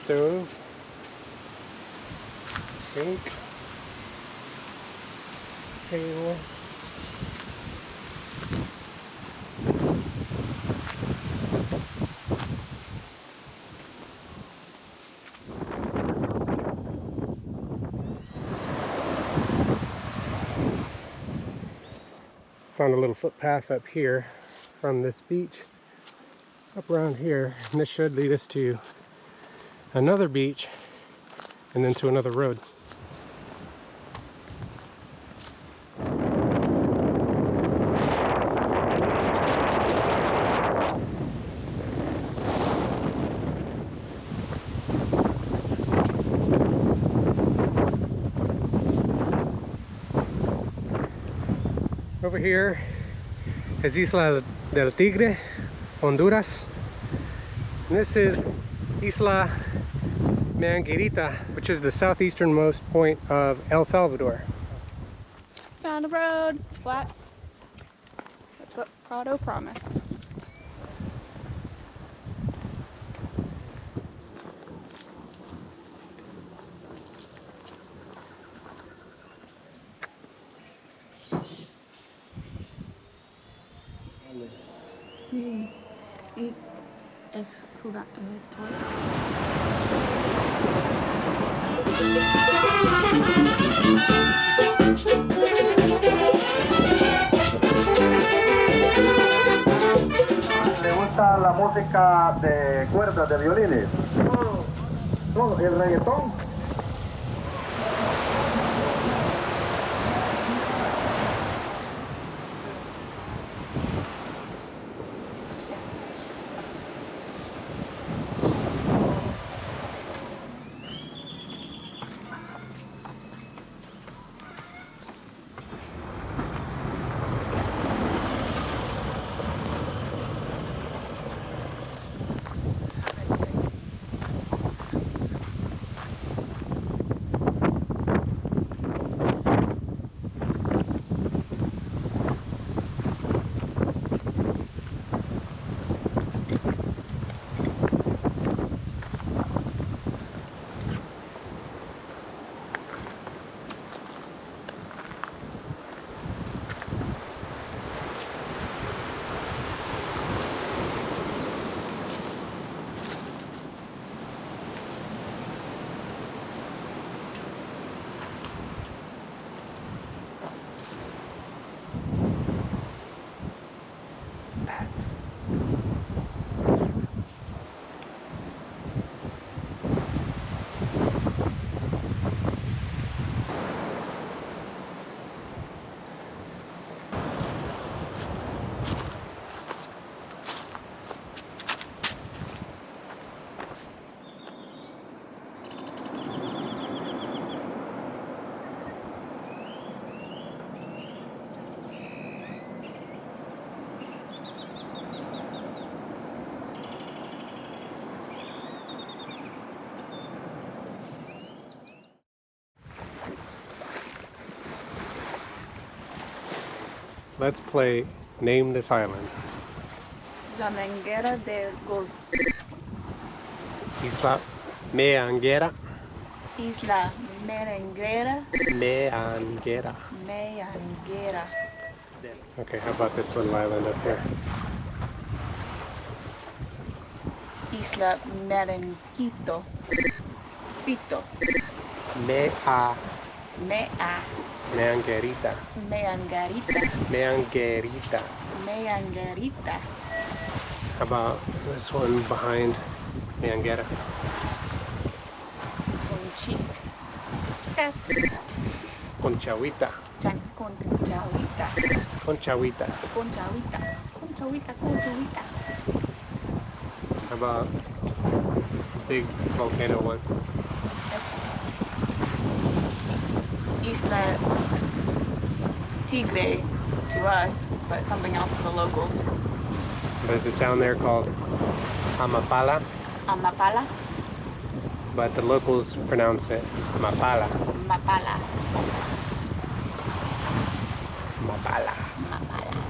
stove. Sink. Table. Found a little footpath up here from this beach up around here, and this should lead us to another beach and then to another road. Over here is Isla del Tigre, Honduras. And this is Isla Meanguera, which is the southeasternmost point of El Salvador. Found a road. It's flat. That's what Prado promised. Sí, y es toy. ¿Le gusta la música de cuerdas, de violines? Todo, el reggaetón. Let's play Name This Island. La Meanguera del Golfo. Isla Meanguera. Isla Meanguera. Meanguera. Meanguera. Okay, how about this little island up here? Isla Merenquito. Cito. Mea. Mea. Meanguerita. Meangarita. Meanguerita. Meangarita. How about this one behind Meanguera? Conchita. Conchawita. Conchawita. Conchawita. Conchawita. Conchawita. Conchawita. How about big volcano one? That's Isla Tigre to us, but something else to the locals. There's a town there called Amapala, Amapala. but the locals pronounce it Mapala. Mapala. Mapala. Mapala.